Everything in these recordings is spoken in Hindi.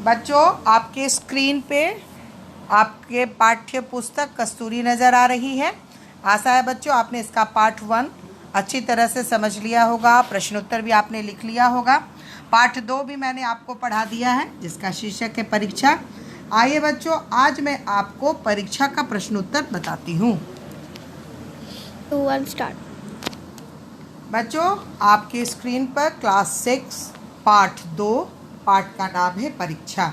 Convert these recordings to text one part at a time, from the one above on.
बच्चों, आपके स्क्रीन पे आपके पाठ्य पुस्तक कस्तूरी नज़र आ रही है। आशा है बच्चों आपने इसका पार्ट 1 अच्छी तरह से समझ लिया होगा, प्रश्नोत्तर भी आपने लिख लिया होगा। पार्ट 2 भी मैंने आपको पढ़ा दिया है जिसका शीर्षक है परीक्षा। आइए बच्चों, आज मैं आपको परीक्षा का प्रश्नोत्तर बताती हूँ। 2-1 स्टार्ट। बच्चों, आपकी स्क्रीन पर क्लास 6 पार्ट 2 पाठ का नाम है परीक्षा।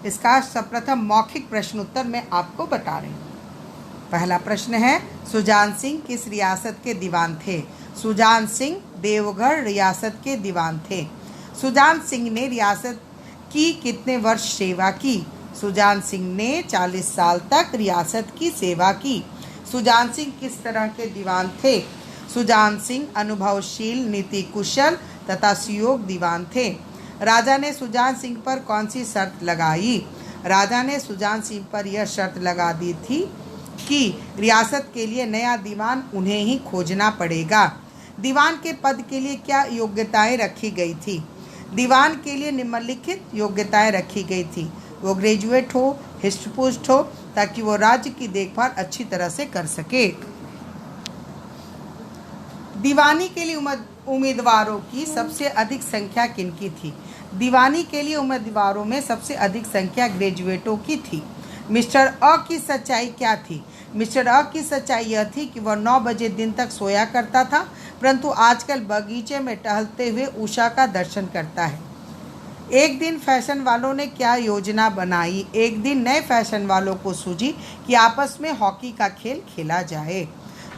इसका सर्वप्रथम मौखिक प्रश्नोत्तर मैं आपको बता रही हूँ। पहला प्रश्न है, सुजान सिंह किस रियासत के दीवान थे? सुजान सिंह देवगढ़ रियासत के दीवान थे। सुजान सिंह ने रियासत की कितने वर्ष सेवा की? सुजान सिंह ने 40 साल तक रियासत की सेवा की। सुजान सिंह किस तरह के दीवान थे? सुजान सिंह अनुभवशील, नीति कुशल तथा सुयोग्य दीवान थे। राजा ने सुजान सिंह पर कौन सी शर्त लगाई? राजा ने सुजान सिंह पर यह शर्त लगा दी थी कि रियासत के लिए नया दीवान उन्हें ही खोजना पड़ेगा। दीवान के पद के लिए क्या योग्यताएं रखी गई थी? दीवान के लिए निम्नलिखित योग्यताएं रखी गई थी। वो ग्रेजुएट हो, हृष्टपुष्ट हो, ताकि वो राज्य की देखभाल अच्छी तरह से कर सके। दीवानी के लिए उम्मीदवारों की सबसे अधिक संख्या किनकी थी? दीवानी के लिए उम्मीदवारों में सबसे अधिक संख्या ग्रेजुएटों की थी। मिस्टर अ की सच्चाई क्या थी? मिस्टर अ की सच्चाई यह थी कि वह 9 बजे दिन तक सोया करता था, परंतु आजकल बगीचे में टहलते हुए उषा का दर्शन करता है। एक दिन फैशन वालों ने क्या योजना बनाई? एक दिन नए फैशन वालों को सूझी कि आपस में हॉकी का खेल खेला जाए।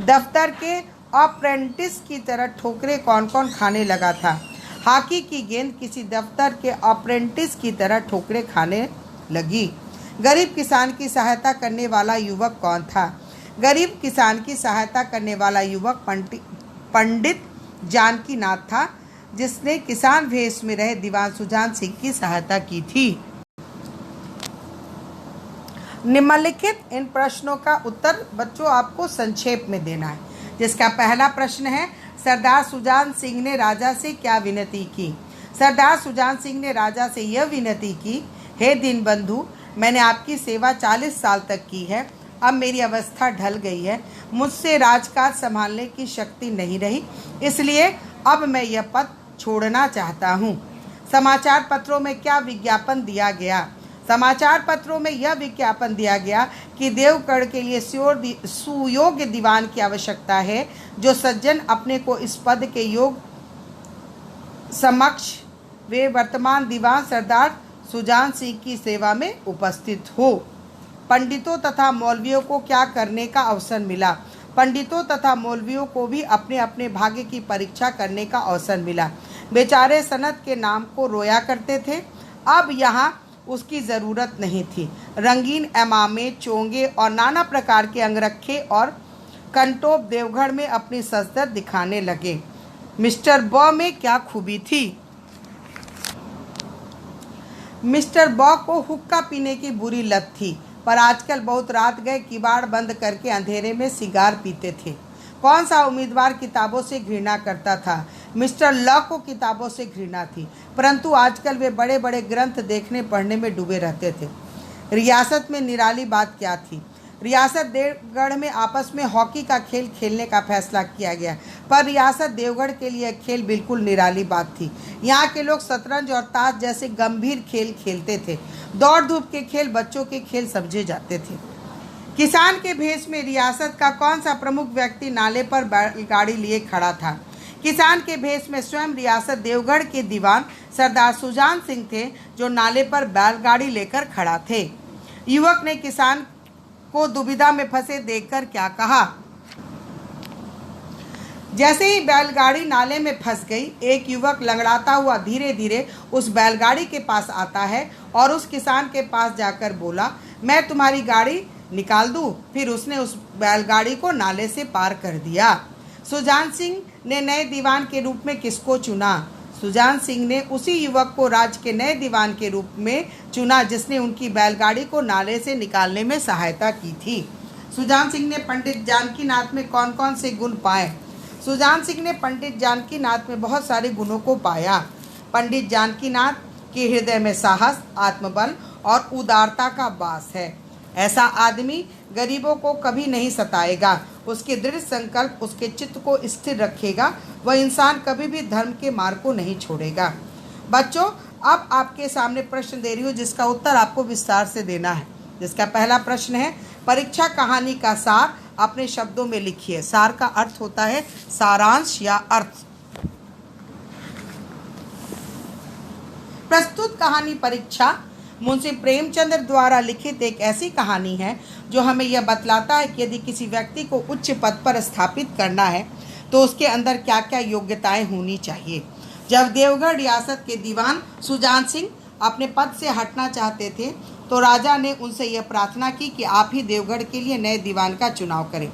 दफ्तर के अप्रेंटिस की तरह ठोकरें कौन कौन खाने लगा था? हॉकी की गेंद किसी दफ्तर के अप्रेंटिस की तरह ठोकरें खाने लगी। गरीब किसान की सहायता करने वाला युवक कौन था? गरीब किसान की सहायता करने वाला युवक पंडित जानकीनाथ था, जिसने किसान वेश में रहे दीवान सुजान सिंह की सहायता की थी। निम्नलिखित इन प्रश्नों का उत्तर बच्चों आपको संक्षेप में देना है। जिसका पहला प्रश्न है, सरदार सुजान सिंह ने राजा से क्या विनती की? सरदार सुजान सिंह ने राजा से यह विनती की, हे दीनबंधु, मैंने आपकी सेवा 40 साल तक की है। अब मेरी अवस्था ढल गई है, मुझसे राजकाज संभालने की शक्ति नहीं रही, इसलिए अब मैं यह पद छोड़ना चाहता हूँ। समाचार पत्रों में क्या विज्ञापन दिया गया? समाचार पत्रों में यह विज्ञापन दिया गया कि देवगढ़ के लिए सुयोग्य दीवान की आवश्यकता है, जो सज्जन अपने को इस पद के योग समक्ष वे वर्तमान दीवान सरदार सुजान सिंह की सेवा में उपस्थित हो। पंडितों तथा मौलवियों को क्या करने का अवसर मिला? पंडितों तथा मौलवियों को भी अपने अपने भाग्य की परीक्षा करने का अवसर मिला। बेचारे सनत के नाम को रोया करते थे, अब यहाँ उसकी ज़रूरत नहीं थी। रंगीन एमामे, चोंगे और नाना प्रकार के अंगरखे और कंटोप देवगढ़ में अपनी सजदत दिखाने लगे। मिस्टर ब में क्या खूबी थी? मिस्टर ब को हुक्का पीने की बुरी लत थी, पर आजकल बहुत रात गए किवाड़ बंद करके अंधेरे में सिगार पीते थे। कौन सा उम्मीदवार किताबों से घृणा करता था? मिस्टर ल को किताबों से घृणा थी, परंतु आजकल वे बड़े बड़े ग्रंथ देखने पढ़ने में डूबे रहते थे। रियासत में निराली बात क्या थी? रियासत देवगढ़ में आपस में हॉकी का खेल खेलने का फैसला किया गया, पर रियासत देवगढ़ के लिए खेल बिल्कुल निराली बात थी। यहाँ के लोग शतरंज और ताश जैसे गंभीर खेल खेलते थे। दौड़ धूप के खेल बच्चों के खेल समझे जाते थे। किसान के भेष में रियासत का कौन सा प्रमुख व्यक्ति नाले पर बैलगाड़ी लिए खड़ा था? किसान के भेष में स्वयं रियासत देवगढ़ के दीवान सरदार सुजान सिंह थे, जो नाले पर बैलगाड़ी लेकर खड़ा थे। युवक ने किसान को दुविधा में फंसे देखकर क्या कहा? जैसे ही बैलगाड़ी नाले में फंस गई, एक युवक लंगड़ाता हुआ धीरे धीरे उस बैलगाड़ी के पास आता है और उस किसान के पास जाकर बोला, मैं तुम्हारी गाड़ी निकाल दूं। फिर उसने उस बैलगाड़ी को नाले से पार कर दिया। सुजान सिंह ने नए दीवान के रूप में किसको चुना? सुजान सिंह ने उसी युवक को राज्य के नए दीवान के रूप में चुना, जिसने उनकी बैलगाड़ी को नाले से निकालने में सहायता की थी। सुजान सिंह ने पंडित जानकीनाथ में कौन कौन से गुण पाए? सुजान सिंह ने पंडित जानकीनाथ में बहुत सारे गुणों को पाया। पंडित जानकीनाथ कि हृदय में साहस, आत्मबल और उदारता का वास है। ऐसा आदमी गरीबों को कभी नहीं सताएगा। उसके दृढ़ संकल्प उसके चित्त को स्थिर रखेगा। वह इंसान कभी भी धर्म के मार्ग को नहीं छोड़ेगा। बच्चों, अब आपके सामने प्रश्न दे रही हूँ जिसका उत्तर आपको विस्तार से देना है। जिसका पहला प्रश्न है, परीक्षा कहानी का सार अपने शब्दों में लिखिए। सार का अर्थ होता है सारांश या अर्थ। प्रस्तुत कहानी परीक्षा मुंशी प्रेमचंद्र द्वारा लिखित एक ऐसी कहानी है जो हमें यह बतलाता है कि यदि किसी व्यक्ति को उच्च पद पर स्थापित करना है तो उसके अंदर क्या क्या योग्यताएं होनी चाहिए। जब देवगढ़ रियासत के दीवान सुजान सिंह अपने पद से हटना चाहते थे तो राजा ने उनसे यह प्रार्थना की कि आप ही देवगढ़ के लिए नए दीवान का चुनाव करें।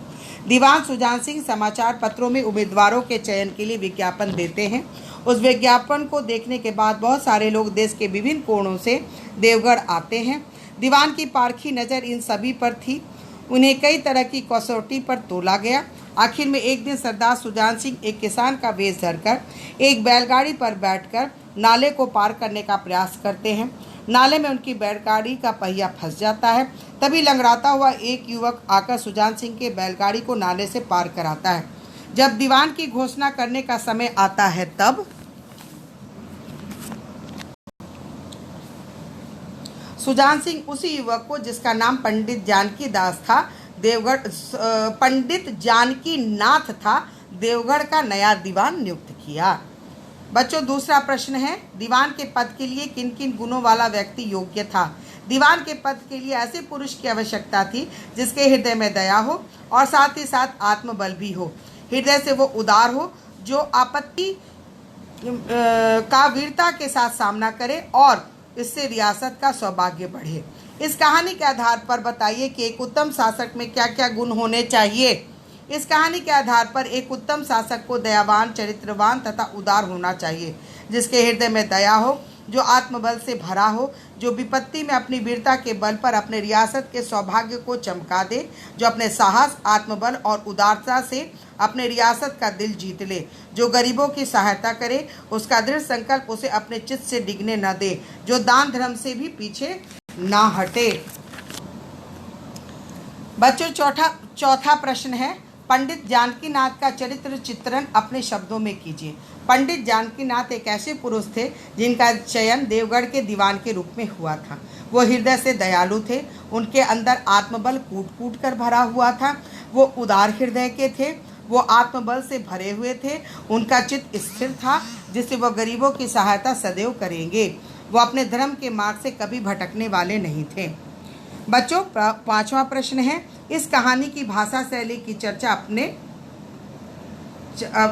दीवान सुजान सिंह समाचार पत्रों में उम्मीदवारों के चयन के लिए विज्ञापन देते हैं। उस विज्ञापन को देखने के बाद बहुत सारे लोग देश के विभिन्न कोणों से देवगढ़ आते हैं। दीवान की पारखी नज़र इन सभी पर थी। उन्हें कई तरह की कसौटी पर तोला गया। आखिर में एक दिन सरदार सुजान सिंह एक किसान का वेश धरकर एक बैलगाड़ी पर बैठकर नाले को पार करने का प्रयास करते हैं। नाले में उनकी बैलगाड़ी का पहिया फंस जाता है। तभी लंगड़ाता हुआ एक युवक आकर सुजान सिंह के बैलगाड़ी को नाले से पार कराता है। जब दीवान की घोषणा करने का समय आता है तब सुजान सिंह उसी युवक को, जिसका नाम पंडित जानकी दास था, पंडित जानकी नाथ था, देवगढ़ का नया दीवान नियुक्त किया। बच्चों, दूसरा प्रश्न है, दीवान के पद के लिए किन किन गुणों वाला व्यक्ति योग्य था। दीवान के पद के लिए ऐसे पुरुष की आवश्यकता थी जिसके हृदय में दया हो और साथ ही साथ आत्मबल भी हो। हृदय से वो उदार हो, जो आपत्ति का वीरता के साथ सामना करे और इससे रियासत का सौभाग्य बढ़े। इस कहानी के आधार पर बताइए कि एक उत्तम शासक में क्या क्या गुण होने चाहिए। इस कहानी के आधार पर एक उत्तम शासक को दयावान, चरित्रवान तथा उदार होना चाहिए, जिसके हृदय में दया हो, जो आत्मबल से भरा हो, जो विपत्ति में अपनी वीरता के बल पर अपने रियासत के सौभाग्य को चमका दे, जो अपने साहस, आत्मबल और उदारता से अपने रियासत का दिल जीत ले, जो गरीबों की सहायता करे, उसका दृढ़ संकल्प उसे अपने चित्त से डिगने न दे, जो दान धर्म से भी पीछे ना हटे। बच्चों, चौथा प्रश्न है, पंडित जानकीनाथ का चरित्र चित्रण अपने शब्दों में कीजिए। पंडित जानकीनाथ एक ऐसे पुरुष थे जिनका चयन देवगढ़ के दीवान के रूप में हुआ था। वो हृदय से दयालु थे। उनके अंदर आत्मबल कूट कूट कर भरा हुआ था। वो उदार हृदय के थे। वो आत्मबल से भरे हुए थे। उनका चित्त स्थिर था, जिससे वह गरीबों की सहायता सदैव करेंगे। वो अपने धर्म के मार्ग से कभी भटकने वाले नहीं थे। बच्चों, पांचवा प्रश्न है, इस कहानी की भाषा शैली की चर्चा अपने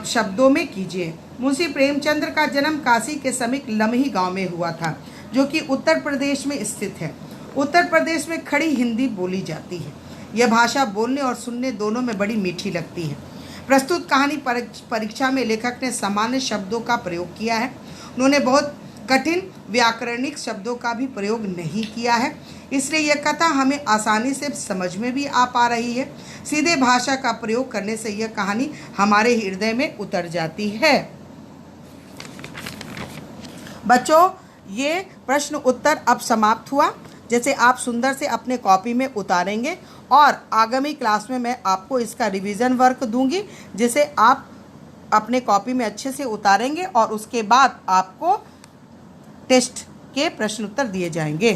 शब्दों में कीजिए। मुंशी प्रेमचंद्र का जन्म काशी के समीप लमही गांव में हुआ था, जो कि उत्तर प्रदेश में स्थित है। उत्तर प्रदेश में खड़ी हिंदी बोली जाती है। यह भाषा बोलने और सुनने दोनों में बड़ी मीठी लगती है। प्रस्तुत कहानी परीक्षा में लेखक ने सामान्य शब्दों का प्रयोग किया है। उन्होंने बहुत कठिन व्याकरणिक शब्दों का भी प्रयोग नहीं किया है, इसलिए यह कथा हमें आसानी से समझ में भी आ पा रही है। सीधे भाषा का प्रयोग करने से यह कहानी हमारे हृदय में उतर जाती है। बच्चों, ये प्रश्न उत्तर अब समाप्त हुआ। जैसे आप सुंदर से अपने कॉपी में उतारेंगे और आगामी क्लास में मैं आपको इसका रिवीजन वर्क दूंगी, जिसे आप अपने कॉपी में अच्छे से उतारेंगे और उसके बाद आपको टेस्ट के प्रश्न उत्तर दिए जाएंगे।